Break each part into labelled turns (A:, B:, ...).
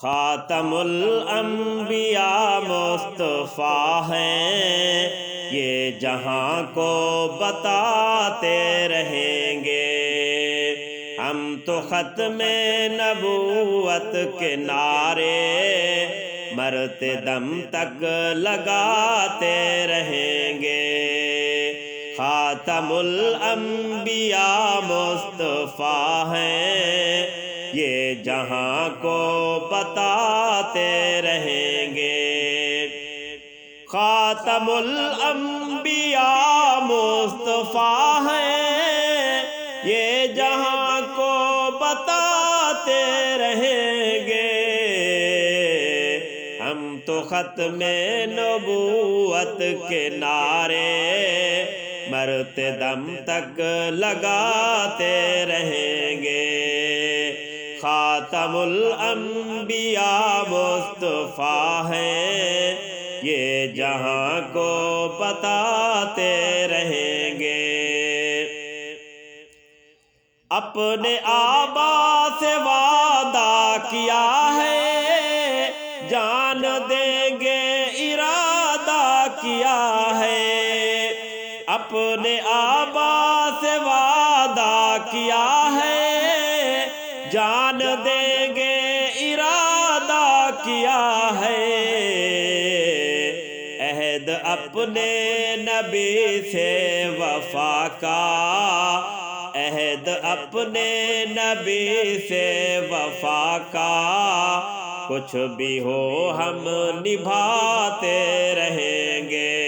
A: خاتم الانبیاء مصطفیٰ ہیں، یہ جہاں کو بتاتے رہیں گے۔ ہم تو ختم نبوت کے نعرے مرتے دم تک لگاتے رہیں گے۔ خاتم الانبیاء مصطفیٰ ہیں، یہ جہاں کو بتاتے رہیں گے۔ خاتم الانبیاء مصطفیٰ ہیں، یہ جہاں کو بتاتے رہیں گے۔ ہم تو ختم نبوت کے نعرے مرتے دم تک لگاتے رہیں گے۔ خاتم الانبیاء مصطفیٰ ہیں، یہ جہاں کو بتاتے رہیں گے۔ اپنے آبا سے وعدہ کیا ہے، جان دیں گے ارادہ کیا ہے۔ اپنے آبا سے وعدہ کیا ہے، جان دیں گے ارادہ کیا ہے۔ عہد اپنے نبی سے وفا کا، عہد اپنے نبی سے وفا کا، کچھ بھی ہو ہم نبھاتے رہیں گے۔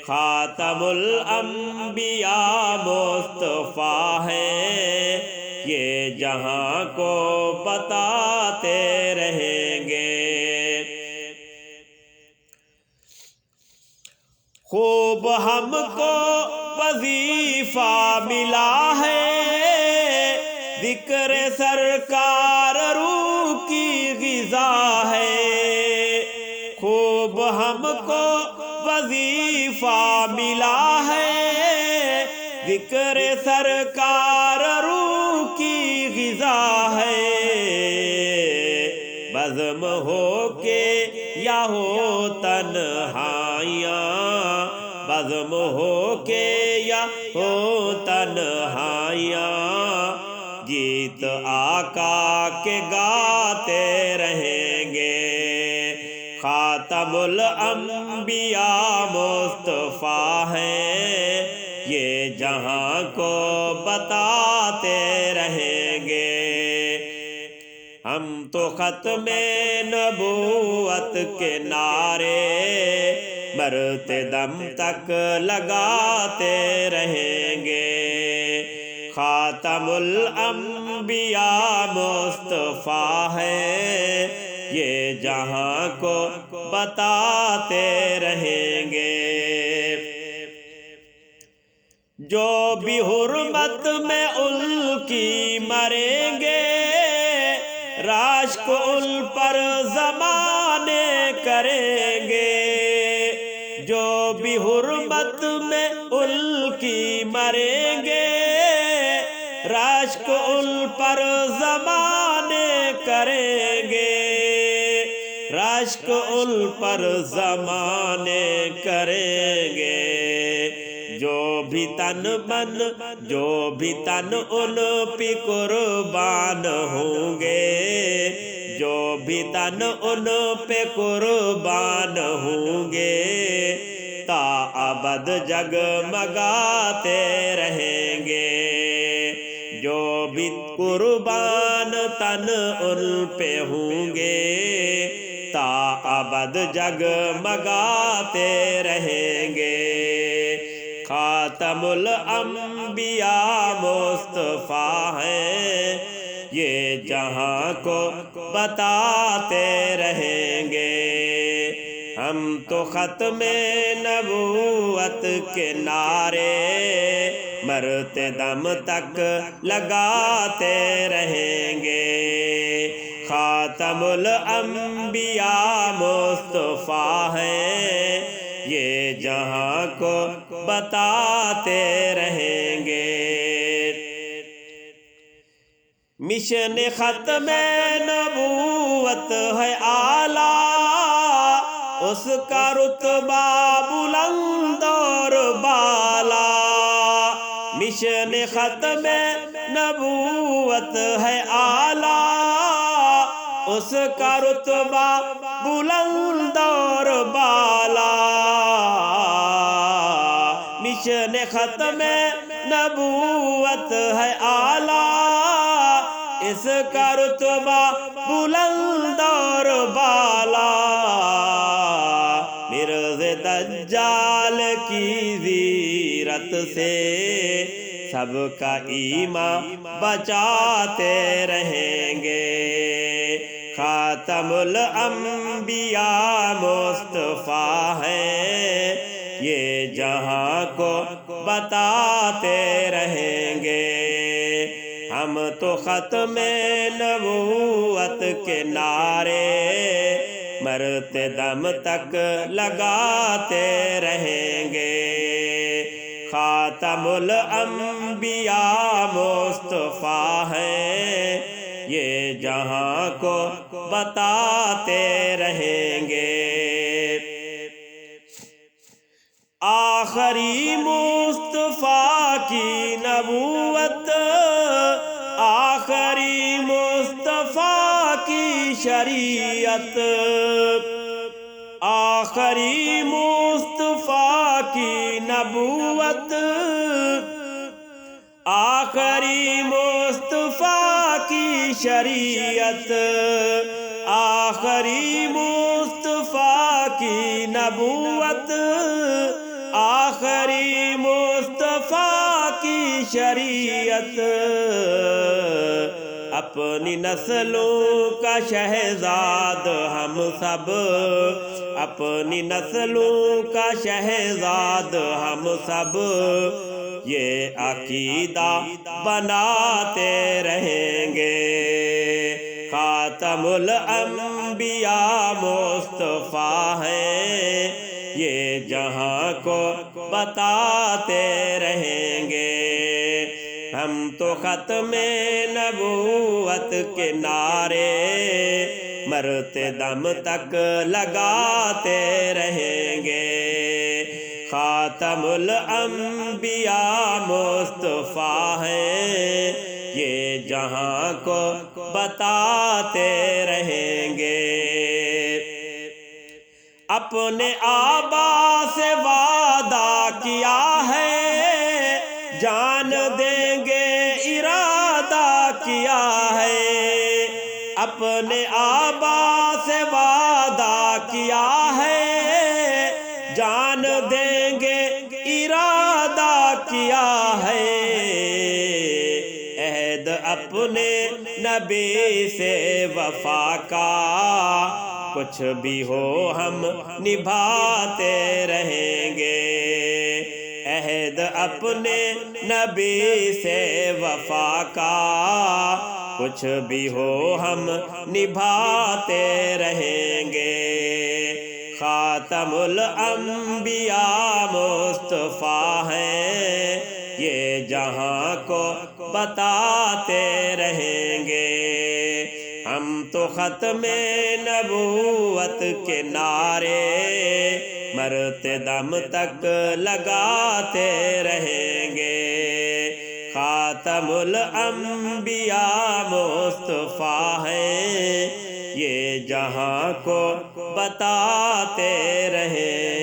A: خاتم الانبیاء مصطفیٰ ہیں، یہ جہاں کو بتاتے رہیں گے۔ خوب ہم کو وظیفہ ملا ہے، ذکر سرکار روح کی غذا ہے۔ خوب ہم کو وظیفہ ملا ہے، ذکر سرکار روح کی غذا ہے۔ بزم ہو کے یا ہو تنہائیاں، بزم ہو کے یا ہو تنہائیاں، گیت آقا کے گاتے رہیں گے۔ خاتم الانبیاء مصطفیٰ ہیں، یہ جہاں کو بتاتے رہیں گے۔ ہم تو ختم نبوت کے نعرے مرتے دم تک لگاتے رہیں گے۔ خاتم الانبیاء مصطفیٰ ہیں، یہ جہاں کو بتاتے رہیں گے۔ جو بھی حرمت میں ان کی مریں گے، راشک ان پر زمانے کریں گے۔ جو بھی حرمت میں ان کی مریں گے، راشک ان پر زمانے کریں گے۔ راشک ان پر زمانے کریں گے۔ جو بھی تن من، جو بھی تن ان پہ قربان ہوں گے، جو بھی تن ان پہ قربان ہوں گے، تا ابد جگمگاتے رہیں گے۔ جو بھی قربان تن ان پہ ہوں گے، تا ابد جگمگاتے رہیں گے۔ خاتم الانبیاء مصطفیٰ ہیں، یہ جہاں کو بتاتے رہیں گے۔ ہم تو ختم نبوت کے نعرے مرتے دم تک لگاتے رہیں گے۔ خاتم الانبیاء مصطفیٰ ہیں، یہ جہاں کو بتاتے رہیں گے۔ مشن ختم نبوت ہے اعلیٰ، اس کا رتبہ بلند اور بالا، مشن ختم نبوت ہے اعلیٰ، اس کا رتبہ بلند اور بالا، مشن ختم نبوت ہے اعلیٰ، اس کا رتبہ بلند اور بالا، مرزا دجال کی زیرت سے سب کا ایمان بچاتے رہیں گے، خاتم الانبیاء مصطفیٰ ہیں، یہ جہاں کو بتاتے رہیں گے، ہم تو ختم نبوت کے نعرے مرتے دم تک لگاتے رہیں گے، خاتم الانبیاء مصطفیٰ ہیں، یہ جہاں کو بتاتے رہیں گے، آخری مصطفیٰ کی نبوت، آخری مصطفیٰ کی شریعت، آخری مصطفیٰ کی نبوت، آخری مصطفیٰ کی شریعت، آخری مصطفیٰ کی نبوت، آخری مصطفیٰ کی شریعت، اپنی نسلوں کا شہزاد ہم سب، اپنی نسلوں کا شہزاد ہم سب، یہ عقیدہ بناتے رہیں گے، خاتم الانبیاء مصطفیٰ ہیں، یہ جہاں کو بتاتے رہیں گے، ہم تو ختم نبوت کے نعرے مرتے دم تک لگاتے رہیں گے، خاتم الانبیاء مصطفیٰ ہیں، یہ جہاں کو بتاتے رہیں گے، اپنے آبا سے وعدہ کیا ہے، جان دیں گے ارادہ کیا ہے، اپنے آبا سے وعدہ کیا ہے، جان دیں گے ارادہ کیا ہے، عہد اپنے نبی سے وفا کا کچھ بھی ہو ہم نبھاتے رہیں گے، عہد اپنے نبی سے وفا کا کچھ بھی ہو ہم نبھاتے رہیں گے، خاتم الانبیاء مصطفیٰ ہیں، یہ جہاں کو بتاتے رہیں گے، ہم تو ختم نبوت کے نعرے مرتے دم تک لگاتے رہیں گے، خاتم الانبیاء مصطفیٰ ہیں، یہ جہاں کو بتاتے رہیں